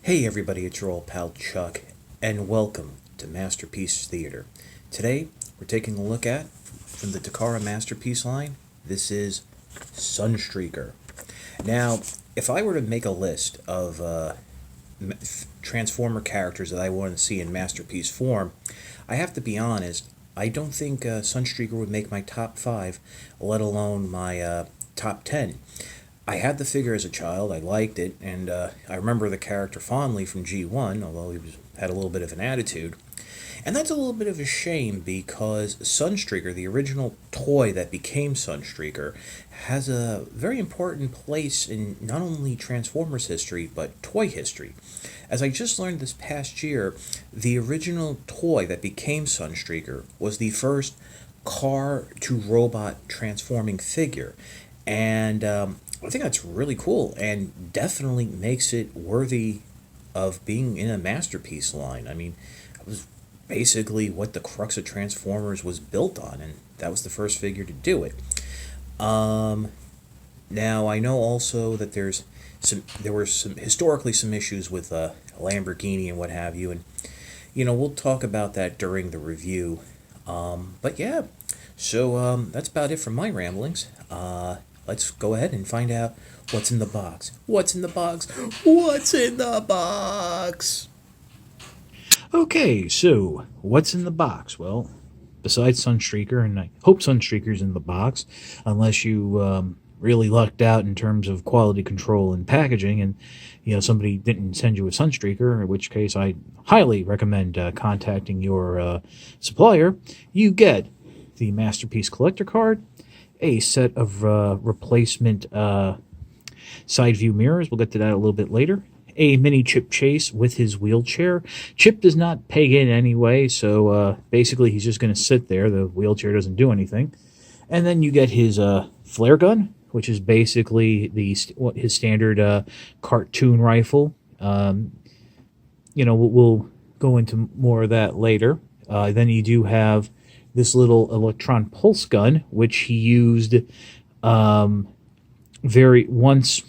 Hey everybody, it's your old pal Chuck, and welcome to Masterpiece Theater. Today, we're taking a look at, from the Takara Masterpiece line, this is Sunstreaker. Now, if I were to make a list of Transformer characters that I want to see in Masterpiece form, I have to be honest, I don't think Sunstreaker would make my top 5, let alone my top 10. I had the figure as a child. I liked it, and I remember the character fondly from G1, although had a little bit of an attitude. And that's a little bit of a shame because Sunstreaker, the original toy that became Sunstreaker, has a very important place in not only Transformers history, but toy history. As I just learned this past year, the original toy that became Sunstreaker was the first car to robot transforming figure. And I think that's really cool and definitely makes it worthy of being in a masterpiece line. I mean, it was basically what the crux of Transformers was built on, and that was the first figure to do it. Now I know also that there were some historically some issues with Lamborghini and what have you, and we'll talk about that during the review. But yeah, so that's about it for my ramblings. Let's go ahead and find out what's in the box. What's in the box? What's in the box? Okay, so what's in the box? Well, besides Sunstreaker, and I hope Sunstreaker's in the box, unless you really lucked out in terms of quality control and packaging, and somebody didn't send you a Sunstreaker, in which case I highly recommend contacting your supplier. You get the Masterpiece Collector Card, a set of replacement side view mirrors. We'll get to that a little bit later. A mini Chip Chase with his wheelchair. Chip does not peg in anyway, so basically he's just going to sit there. The wheelchair doesn't do anything. And then you get his flare gun, which is basically his standard cartoon rifle. We'll go into more of that later. Then you do have this little electron pulse gun, which he used once,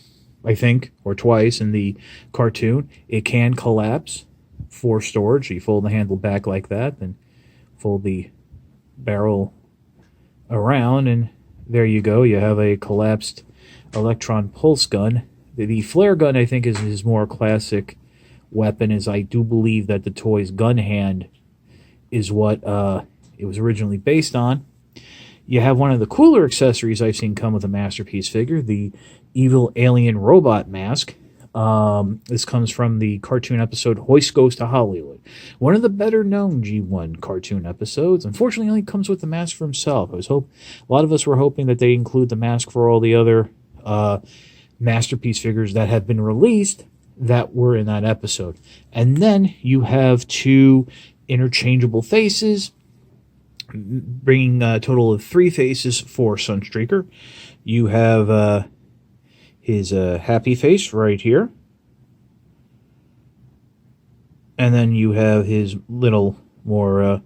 I think, or twice in the cartoon. It can collapse for storage. You fold the handle back like that, then fold the barrel around, and there you go. You have a collapsed electron pulse gun. The flare gun, I think, is his more classic weapon, as I do believe that the toy's gun hand is what it was originally based on. You have one of the cooler accessories I've seen come with a Masterpiece figure, the evil alien robot mask. This comes from the cartoon episode Hoist Goes to Hollywood. One of the better known G1 cartoon episodes. Unfortunately, only comes with the mask for himself. A lot of us were hoping that they include the mask for all the other Masterpiece figures that have been released that were in that episode. And then you have two Interchangeable Faces, bringing a total of 3 faces for Sunstreaker. You have his happy face right here. And then you have his little more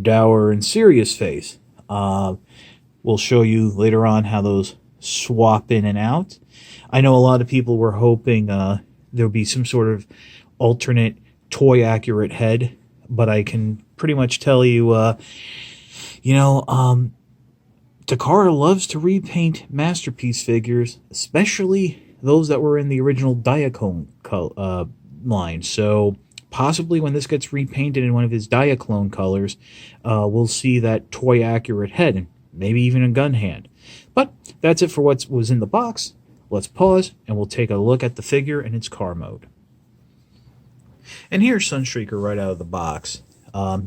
dour and serious face. We'll show you later on how those swap in and out. I know a lot of people were hoping there would be some sort of alternate toy-accurate head, but I can pretty much tell you, Takara loves to repaint Masterpiece figures, especially those that were in the original Diaclone line. So possibly when this gets repainted in one of his Diaclone colors, we'll see that toy-accurate head, and maybe even a gun hand. But that's it for what was in the box. Let's pause, and we'll take a look at the figure in its car mode. And here's Sunstreaker right out of the box.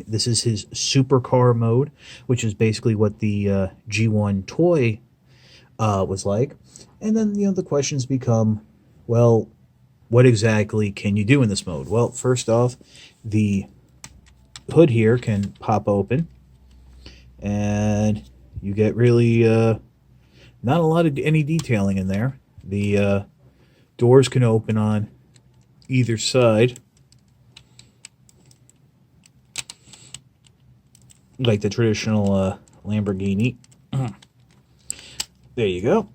This is his supercar mode, which is basically what the G1 toy was like. And then, the questions become, well, what exactly can you do in this mode? Well, first off, the hood here can pop open, and you get really not a lot of any detailing in there. The doors can open on either side, like the traditional Lamborghini. There you go.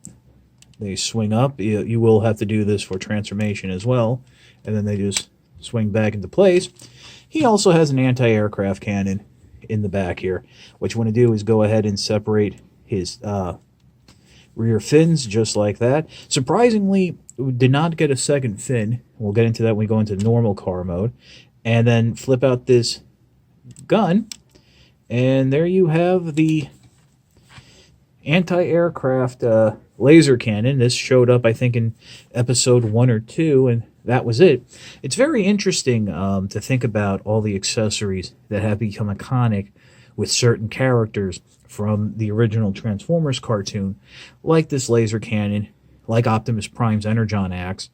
They swing up. You will have to do this for transformation as well. And then they just swing back into place. He also has an anti-aircraft cannon in the back here. What you want to do is go ahead and separate his rear fins just like that. Surprisingly, we did not get a second fin. We'll get into that when we go into normal car mode. And then flip out this gun, and there you have the anti-aircraft laser cannon. This showed up, I think, in episode 1 or 2, and that was it. It's very interesting to think about all the accessories that have become iconic with certain characters from the original Transformers cartoon, like this laser cannon, like Optimus Prime's Energon axe,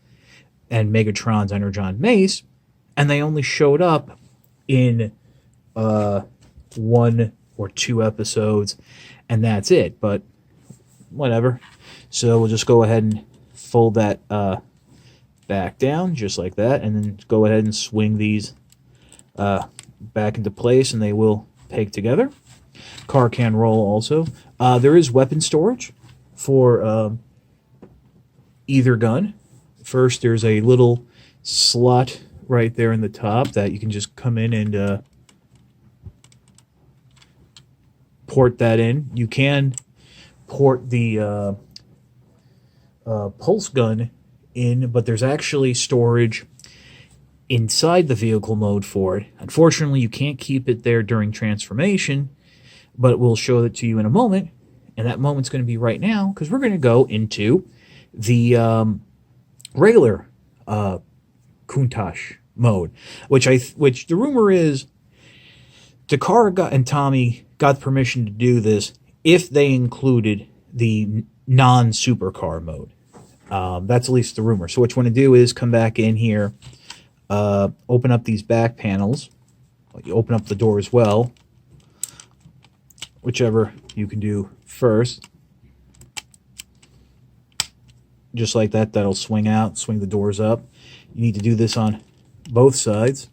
and Megatron's Energon mace, and they only showed up in 1 or 2 episodes, and that's it. But whatever. So we'll just go ahead and fold that back down just like that, and then go ahead and swing these back into place, and they will peg together. Car can roll also. There is weapon storage for either gun. First, there's a little slot right there in the top that you can just come in and port that in. You can port the pulse gun in, but there's actually storage inside the vehicle mode for it. Unfortunately, you can't keep it there during transformation, but we'll show it to you in a moment, and that moment's going to be right now, because we're going to go into the regular Countach mode, which the rumor is Takara and Tommy got permission to do this if they included the non-supercar mode. That's at least the rumor. So what you want to do is come back in here, open up these back panels. You open up the door as well, whichever you can do first. Just like that, that'll swing out, swing the doors up. You need to do this on both sides.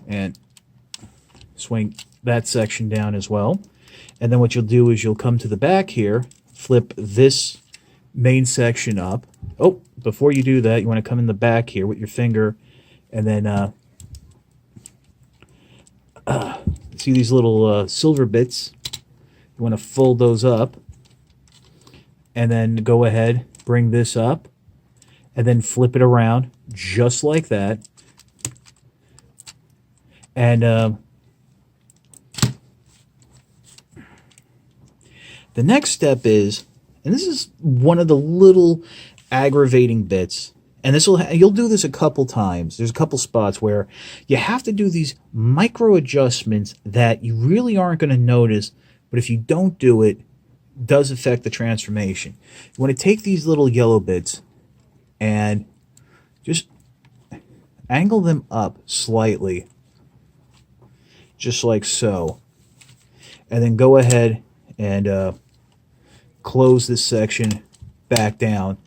And swing that section down as well. And then what you'll do is you'll come to the back here, flip this main section up. Oh, before you do that, you want to come in the back here with your finger, and then see these little silver bits? You want to fold those up, and then go ahead, bring this up, and then flip it around just like that. And the next step is, and this is one of the little aggravating bits, and you'll do this a couple times. There's a couple spots where you have to do these micro adjustments that you really aren't going to notice, but if you don't do it, it does affect the transformation. You want to take these little yellow bits and just angle them up slightly, just like so, and then go ahead and close this section back down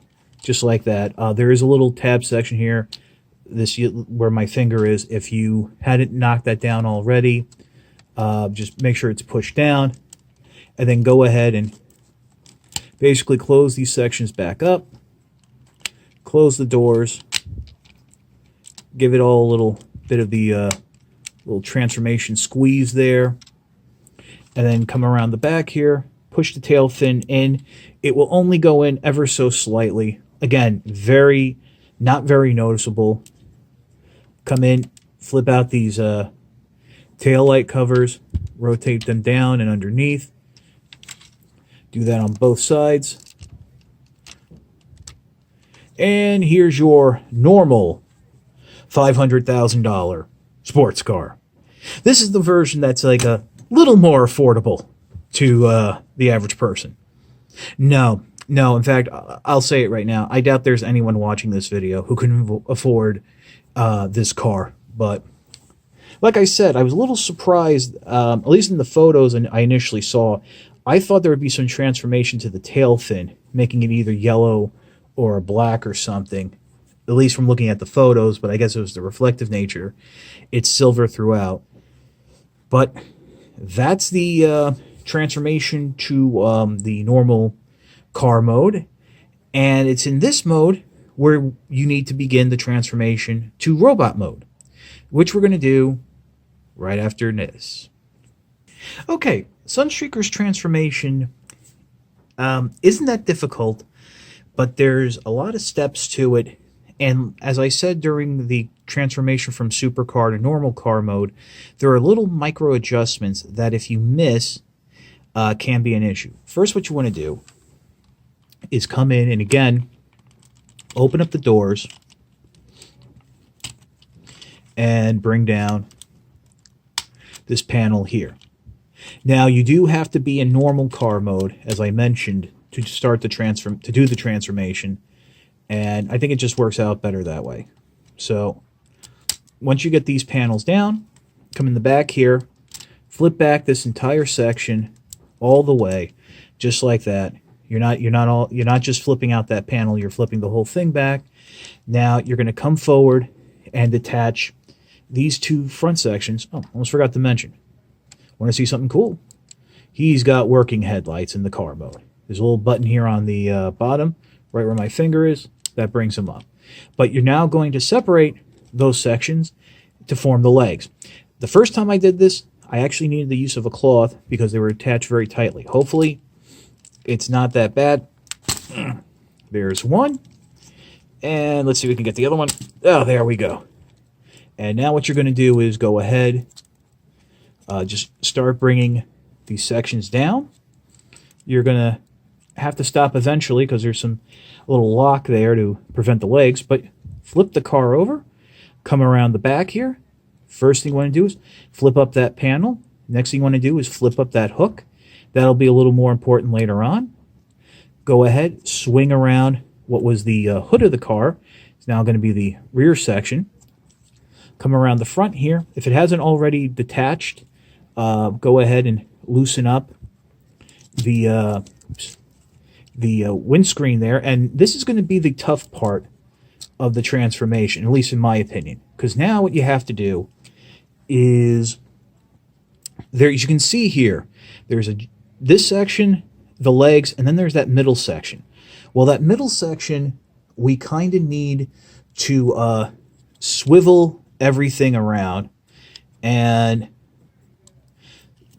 just like that. There is a little tab section here, where my finger is. If you hadn't knocked that down already, just make sure it's pushed down, and then go ahead and basically close these sections back up, close the doors, give it all a little bit of the little transformation squeeze there, and then come around the back here, push the tail fin in. It will only go in ever so slightly. Again, not very noticeable. Come in, flip out these tail light covers, rotate them down and underneath. Do that on both sides. And here's your normal $500,000 sports car. This is the version that's like a little more affordable to the average person. No, in fact, I'll say it right now. I doubt there's anyone watching this video who can afford this car. But like I said, I was a little surprised, at least in the photos I initially saw. I thought there would be some transformation to the tail fin, making it either yellow or black or something. at least from looking at the photos, but I guess it was the reflective nature. It's silver throughout. But that's the transformation to the normal car mode. And it's in this mode where you need to begin the transformation to robot mode, which we're going to do right after this. Okay, Sunstreaker's transformation isn't that difficult, but there's a lot of steps to it. And as I said during the transformation from supercar to normal car mode, there are little micro adjustments that if you miss can be an issue. First, what you want to do is come in and again open up the doors and bring down this panel here. Now you do have to be in normal car mode, as I mentioned, to start the do the transformation, and I think it just works out better that way. So once you get these panels down, come in the back here, flip back this entire section all the way, just like that. You're not just flipping out that panel, you're flipping the whole thing back. Now you're going to come forward and detach these two front sections. Oh, almost forgot to mention. Want to see something cool? He's got working headlights in the car mode. There's a little button here on the bottom, right where my finger is. That brings them up. But you're now going to separate those sections to form the legs. The first time I did this, I actually needed the use of a cloth because they were attached very tightly. Hopefully, it's not that bad. There's one. And let's see if we can get the other one. Oh, there we go. And now what you're going to do is go ahead, just start bringing these sections down. You're going to have to stop eventually because there's a little lock there to prevent the legs, but flip the car over, come around the back here. First thing you want to do is flip up that panel. Next thing you want to do is flip up that hook. That'll be a little more important later on. Go ahead, swing around what was the hood of the car. It's now going to be the rear section. Come around the front here. If it hasn't already detached, go ahead and loosen up the windscreen there. And this is going to be the tough part of the transformation, at least in my opinion. Because now what you have to do is, there, as you can see here, there's this section, the legs, and then there's that middle section. Well, that middle section, we kind of need to swivel everything around. And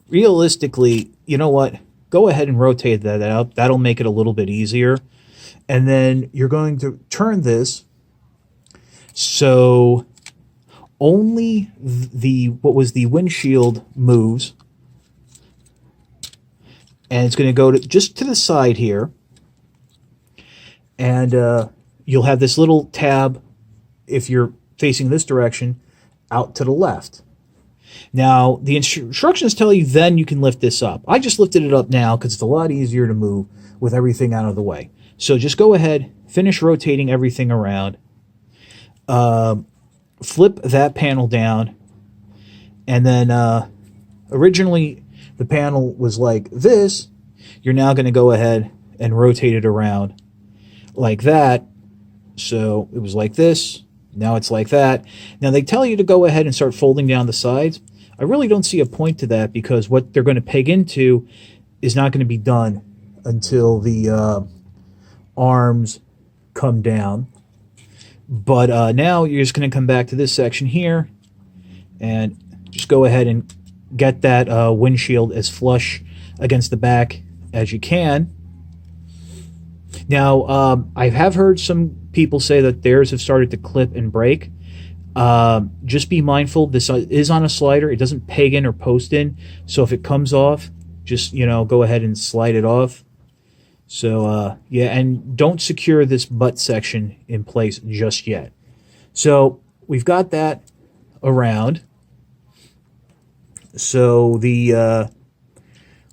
realistically, you know what? Go ahead and rotate that out. That'll make it a little bit easier. And then you're going to turn this so only what was the windshield moves. And it's going to go just to the side here. And you'll have this little tab, if you're facing this direction, out to the left. Now, the instructions tell you then you can lift this up. I just lifted it up now because it's a lot easier to move with everything out of the way. So just go ahead, finish rotating everything around. Flip that panel down. And then originally the panel was like this. You're now going to go ahead and rotate it around like that. So it was like this. Now it's like that. Now they tell you to go ahead and start folding down the sides. I really don't see a point to that because what they're going to peg into is not going to be done until the arms come down. But now you're just going to come back to this section here and just go ahead and get that windshield as flush against the back as you can. Now, I have heard some people say that theirs have started to clip and break. Just be mindful, this is on a slider. It doesn't peg in or post in. So if it comes off, just, go ahead and slide it off. So, yeah, and don't secure this butt section in place just yet. So we've got that around. So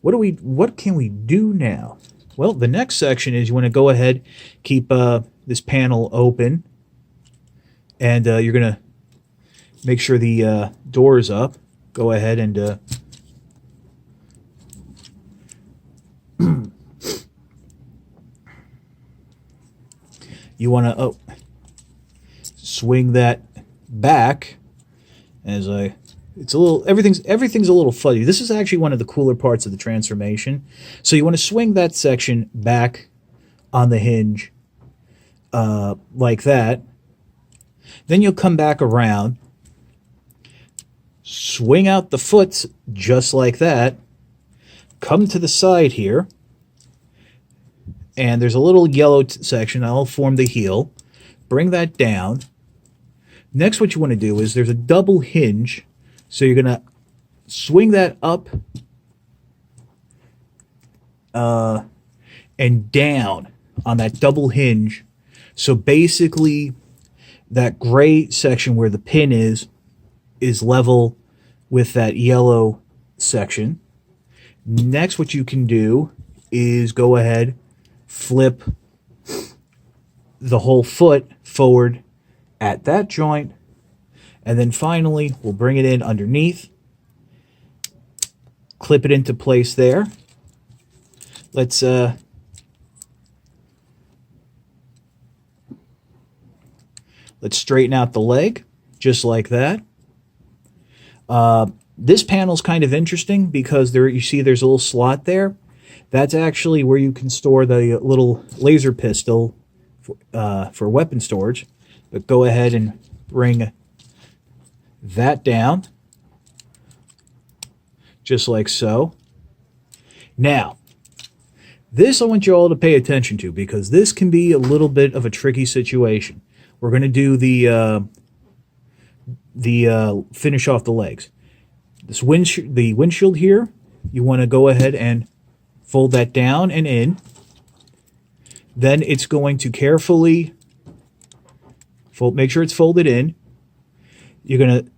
what can we do now? Well, the next section is you want to go ahead, keep this panel open, and you're going to make sure the door is up. Go ahead and you want to swing that back as it's a little, everything's a little fuzzy. This is actually one of the cooler parts of the transformation. So you want to swing that section back on the hinge like that. Then you'll come back around, swing out the foot just like that, come to the side here, and there's a little yellow section that'll form the heel. Bring that down. Next, what you want to do is there's a double hinge, so you're going to swing that up and down on that double hinge. So basically, that gray section where the pin is level with that yellow section. Next, what you can do is go ahead, flip the whole foot forward at that joint, and then finally we'll bring it in underneath, clip it into place there. Let's straighten out the leg just like that. This panel's kind of interesting because you see there's a little slot there. That's actually where you can store the little laser pistol for weapon storage. But go ahead and bring that down just like so. Now, this I want you all to pay attention to because this can be a little bit of a tricky situation. We're going to do the finish off the legs. The windshield here, you want to go ahead and fold that down and in. Then it's going to carefully make sure it's folded in. You're going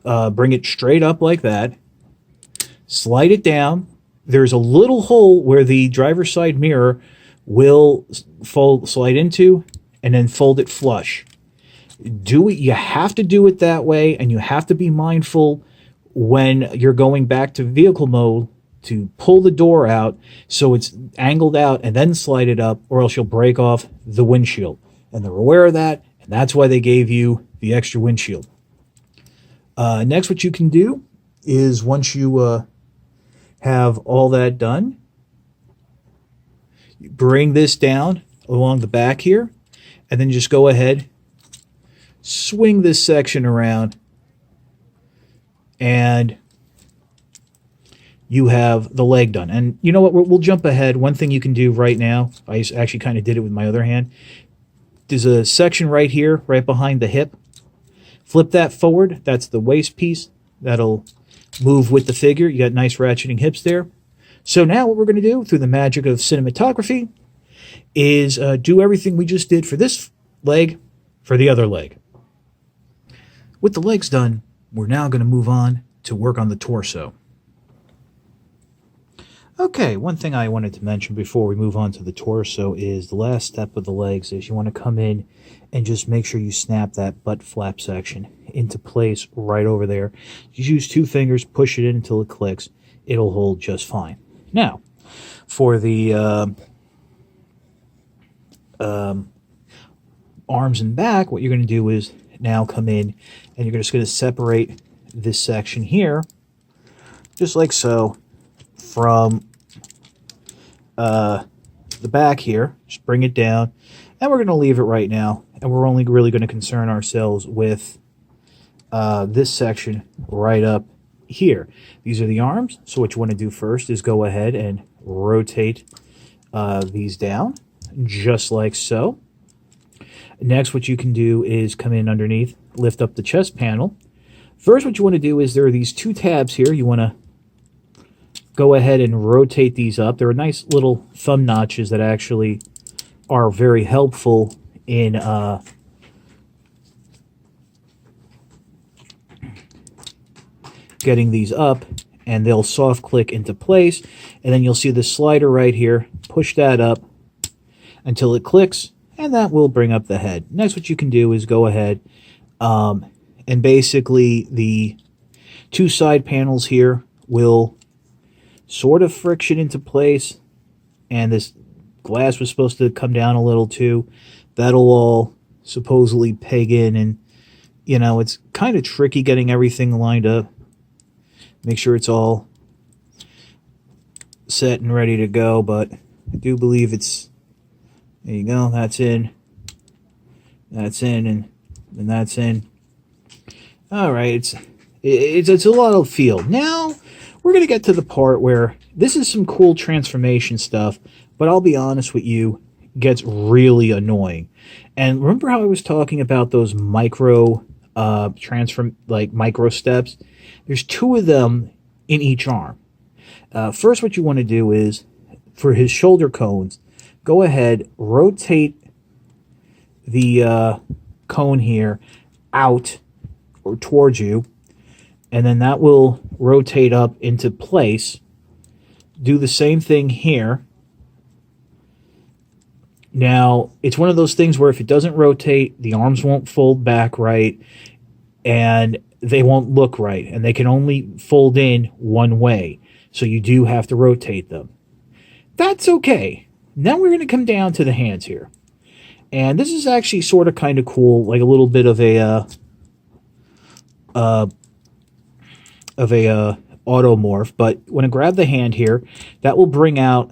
to bring it straight up like that. Slide it down. There's a little hole where the driver's side mirror will slide into, and then fold it flush. You have to do it that way, and you have to be mindful when you're going back to vehicle mode to pull the door out so it's angled out and then slide it up, or else you'll break off the windshield. And they're aware of that, and that's why they gave you the extra windshield. Next, what you can do is once you have all that done, you bring this down along the back here, and then just go ahead, swing this section around, and you have the leg done. And you know what? We'll jump ahead. One thing you can do right now, I actually kind of did it with my other hand. There's a section right here, right behind the hip. Flip that forward. That's the waist piece. That'll move with the figure. You got nice ratcheting hips there. So now what we're going to do, through the magic of cinematography, is do everything we just did for this leg for the other leg. With the legs done, we're now going to move on to work on the torso. Okay, one thing I wanted to mention before we move on to the torso is the last step of the legs is you want to come in and just make sure you snap that butt flap section into place right over there. Just use 2 fingers, push it in until it clicks. It'll hold just fine. Now, for the arms and back, what you're going to do is now come in and you're just going to separate this section here, just like so, from the back here. Just bring it down, and we're going to leave it right now, and we're only really going to concern ourselves with this section right up here. These are the arms, so what you want to do first is go ahead and rotate these down, just like so. Next, what you can do is come in underneath, lift up the chest panel. First, what you want to do is there are these 2 tabs here. You want to go ahead and rotate these up. There are nice little thumb notches that actually are very helpful in getting these up, and they'll soft click into place, and then you'll see the slider right here. Push that up until it clicks, and that will bring up the head. Next, what you can do is go ahead and basically the 2 side panels here will sort of friction into place, and this glass was supposed to come down a little too. That'll all supposedly peg in, and it's kind of tricky getting everything lined up. Make sure it's all set and ready to go, but I do believe it's, there you go, that's in, and that's in. All right, it's a lot of feel. Now we're going to get to the part where this is some cool transformation stuff, but I'll be honest with you, it gets really annoying. And remember how I was talking about those micro micro steps? There's 2 of them in each arm. First, what you want to do is, for his shoulder cones, go ahead, rotate the cone here out or towards you, and then that will rotate up into place. Do the same thing here. Now, it's one of those things where if it doesn't rotate, the arms won't fold back right, and they won't look right, and they can only fold in one way. So you do have to rotate them. That's okay. Now we're going to come down to the hands here. And this is actually sort of kind of cool, like a little bit of a automorph. But when I grab the hand here, that will bring out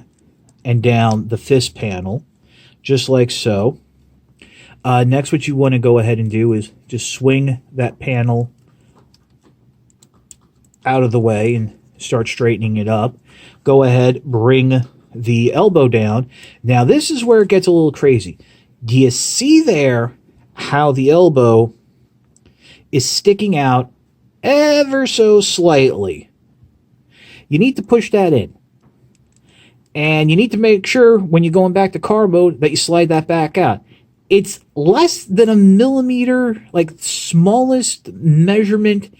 and down the fist panel, just like so. Next, what you want to go ahead and do is just swing that panel out of the way and start straightening it up. Go ahead, bring the elbow down. Now, this is where it gets a little crazy. Do you see there how the elbow is sticking out ever so slightly? You need to push that in. And you need to make sure when you're going back to car mode that you slide that back out. It's less than a millimeter, like smallest measurement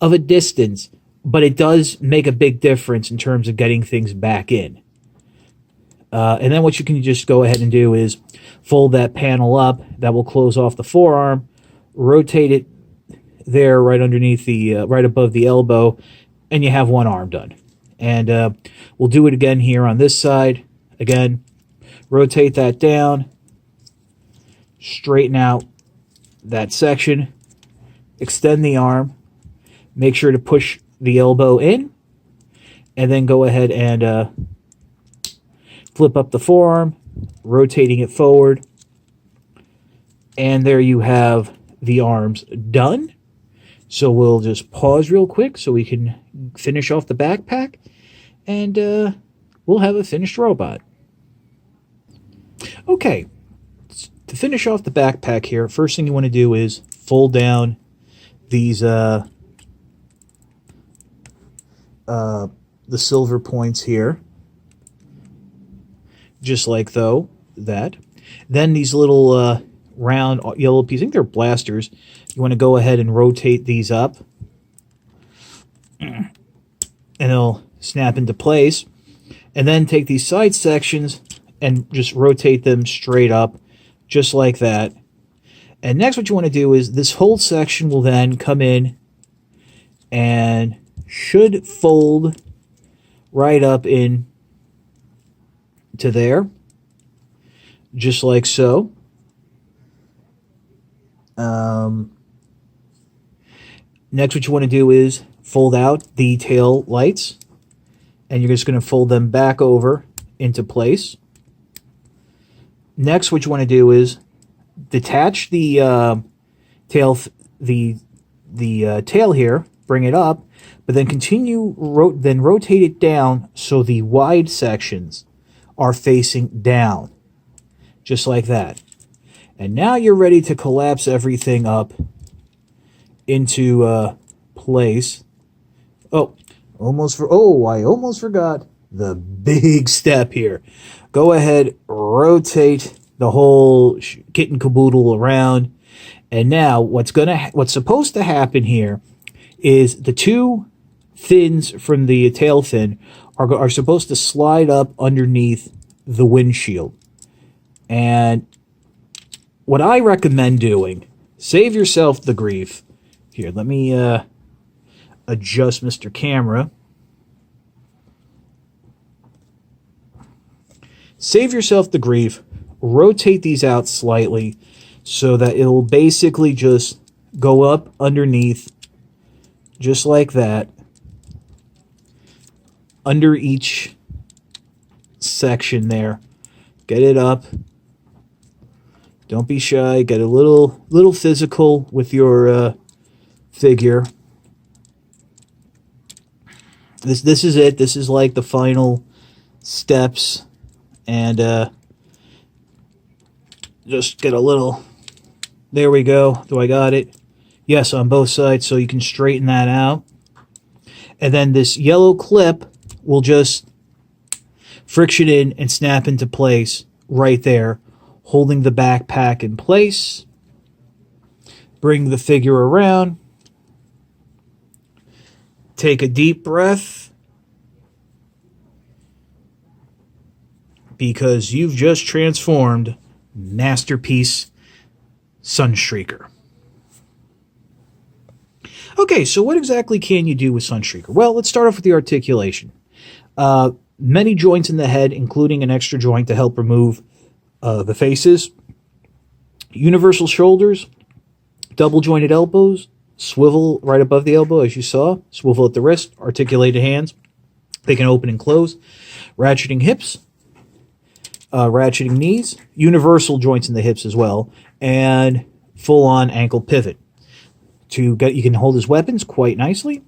of a distance, but it does make a big difference in terms of getting things back in. And then what you can just go ahead and do is fold that panel up. That will close off the forearm. Rotate it there right underneath the, right above the elbow, and you have one arm done. And we'll do it again here on this side. Again, rotate that down. Straighten out that section. Extend the arm. Make sure to push the elbow in, and then go ahead and flip up the forearm, rotating it forward, and there you have the arms done. So we'll just pause real quick so we can finish off the backpack, and we'll have a finished robot. Okay, to finish off the backpack here, first thing you want to do is fold down these the silver points here, just like that. Then these little round yellow pieces, I think they're blasters. You want to go ahead and rotate these up, and they'll snap into place. And then take these side sections and just rotate them straight up, just like that. And next what you want to do is this whole section will then come in and should fold right up in to there, just like so. Next what you want to do is fold out the tail lights, and you're just going to fold them back over into place. Next what you want to do is detach the tail here, bring it up, but then then rotate it down so the wide sections are facing down, just like that. And now you're ready to collapse everything up into place. I almost forgot the big step here. Go ahead, rotate the whole kit and caboodle around, and now what's supposed to happen here is the 2 fins from the tail fin are supposed to slide up underneath the windshield. And what I recommend doing, save yourself the grief. Here, let me adjust Mr. Camera. Save yourself the grief. Rotate these out slightly so that it will basically just go up underneath, just like that, under each section there. Get it up. Don't be shy. Get a little physical with your figure. This is it. This is like the final steps, and just get a little. There we go. Do I got it? Yes, on both sides, so you can straighten that out. And then this yellow clip will just friction in and snap into place right there, holding the backpack in place. Bring the figure around. Take a deep breath, because you've just transformed Masterpiece Sunstreaker. Okay, so what exactly can you do with Sunstreaker? Well, let's start off with the articulation. Many joints in the head, including an extra joint to help remove the faces. Universal shoulders, double jointed elbows, swivel right above the elbow, as you saw, swivel at the wrist, articulated hands. They can open and close. Ratcheting hips, ratcheting knees, universal joints in the hips as well, and full-on ankle pivot. You can hold his weapons quite nicely.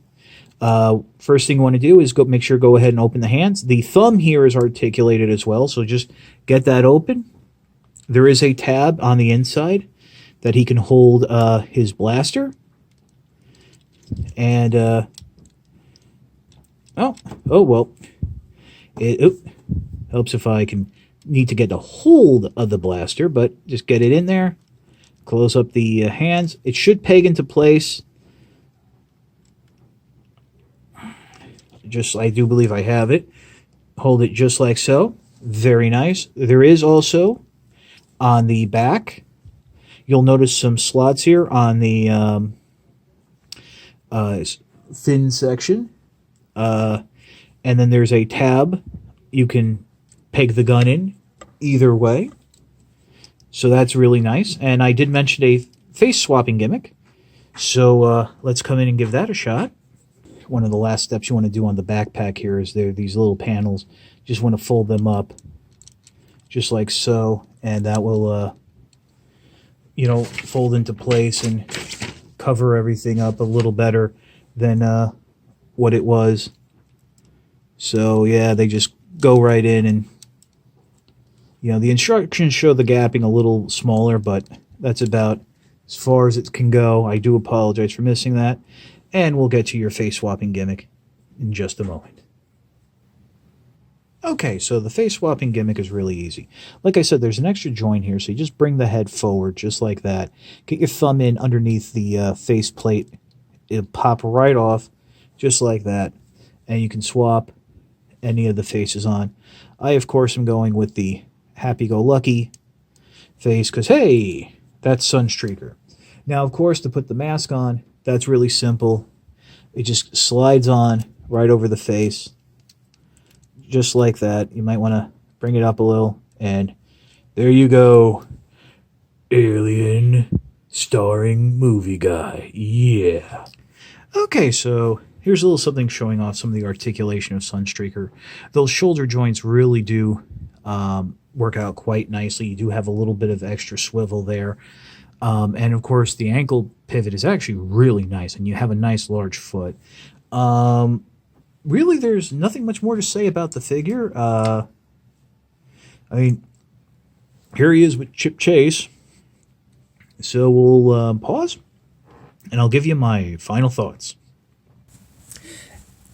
First thing you want to do is go ahead and open the hands. The thumb here is articulated as well, so just get that open. There is a tab on the inside that he can hold his blaster. And it helps if I can need to get a hold of the blaster, but just get it in there. Close up the hands. It should peg into place. I do believe I have it. Hold it just like so. Very nice. There is also on the back, you'll notice some slots here on the fin section. And then there's a tab. You can peg the gun in either way. So that's really nice. And I did mention a face swapping gimmick. So let's come in and give that a shot. One of the last steps you want to do on the backpack here is these little panels. Just want to fold them up just like so. And that will, fold into place and cover everything up a little better than what it was. So yeah, they just go right in, and the instructions show the gapping a little smaller, but that's about as far as it can go. I do apologize for missing that, and we'll get to your face swapping gimmick in just a moment. Okay, so the face swapping gimmick is really easy. Like I said, there's an extra joint here, so you just bring the head forward just like that. Get your thumb in underneath the face plate. It'll pop right off just like that, and you can swap any of the faces on. I, of course, am going with the happy-go-lucky face because, hey, that's Sunstreaker. Now, of course, to put the mask on, that's really simple. It just slides on right over the face, just like that. You might want to bring it up a little, and there you go. Alien starring movie guy. Yeah. Okay, so here's a little something showing off some of the articulation of Sunstreaker. Those shoulder joints really do work out quite nicely. You do have a little bit of extra swivel there. And of course, the ankle pivot is actually really nice, and you have a nice large foot. Really, there's nothing much more to say about the figure. Here he is with Chip Chase. So we'll pause, and I'll give you my final thoughts.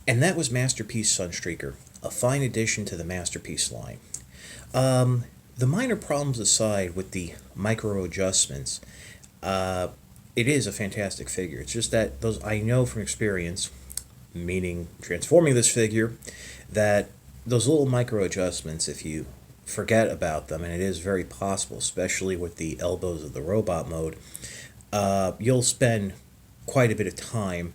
And that was Masterpiece Sunstreaker, a fine addition to the Masterpiece line. The minor problems aside with the micro adjustments, it is a fantastic figure. It's just that I know from experience, meaning transforming this figure, that those little micro adjustments, if you forget about them, and it is very possible, especially with the elbows of the robot mode, you'll spend quite a bit of time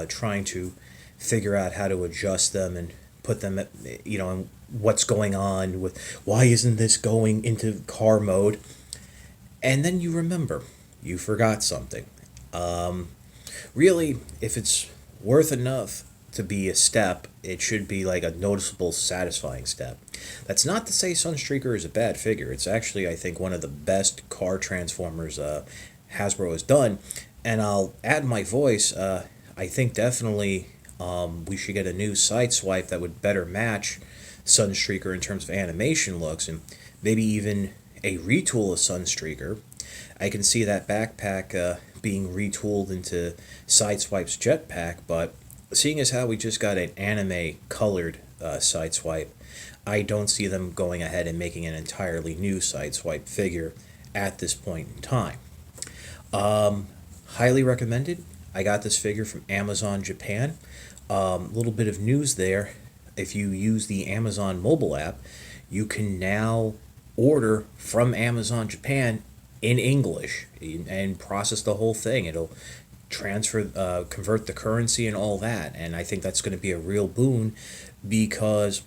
trying to figure out how to adjust them and put them at, and what's going on with why isn't this going into car mode. and then you remember you forgot something. Really, if it's worth enough to be a step, it should be like a noticeable, satisfying step. That's not to say Sunstreaker is a bad figure. It's actually, I think, one of the best car transformers Hasbro has done. And I'll add my voice. I think definitely we should get a new Sideswipe that would better match Sunstreaker in terms of animation looks, and maybe even a retool of Sunstreaker. I can see that backpack being retooled into Sideswipe's jetpack, but seeing as how we just got an anime colored Sideswipe, I don't see them going ahead and making an entirely new Sideswipe figure at this point in time. Highly recommended. I got this figure from Amazon Japan. A little bit of news there. If you use the Amazon mobile app, you can now order from Amazon Japan in English and process the whole thing. It'll convert the currency and all that. And I think that's going to be a real boon because,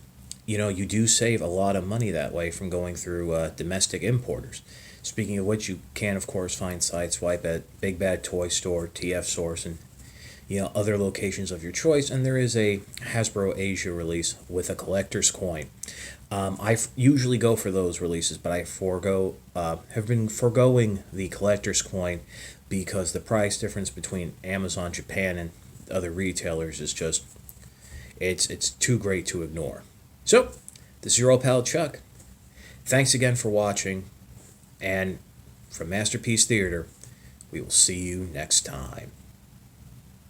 you do save a lot of money that way from going through domestic importers. Speaking of which, you can, of course, find Sideswipe at Big Bad Toy Store, TF Source, and other locations of your choice. And there is a Hasbro Asia release with a collector's coin. I usually go for those releases, but I have been foregoing the collector's coin because the price difference between Amazon Japan and other retailers is just it's too great to ignore. So, this is your old pal Chuck. Thanks again for watching, and from Masterpiece Theater, we will see you next time.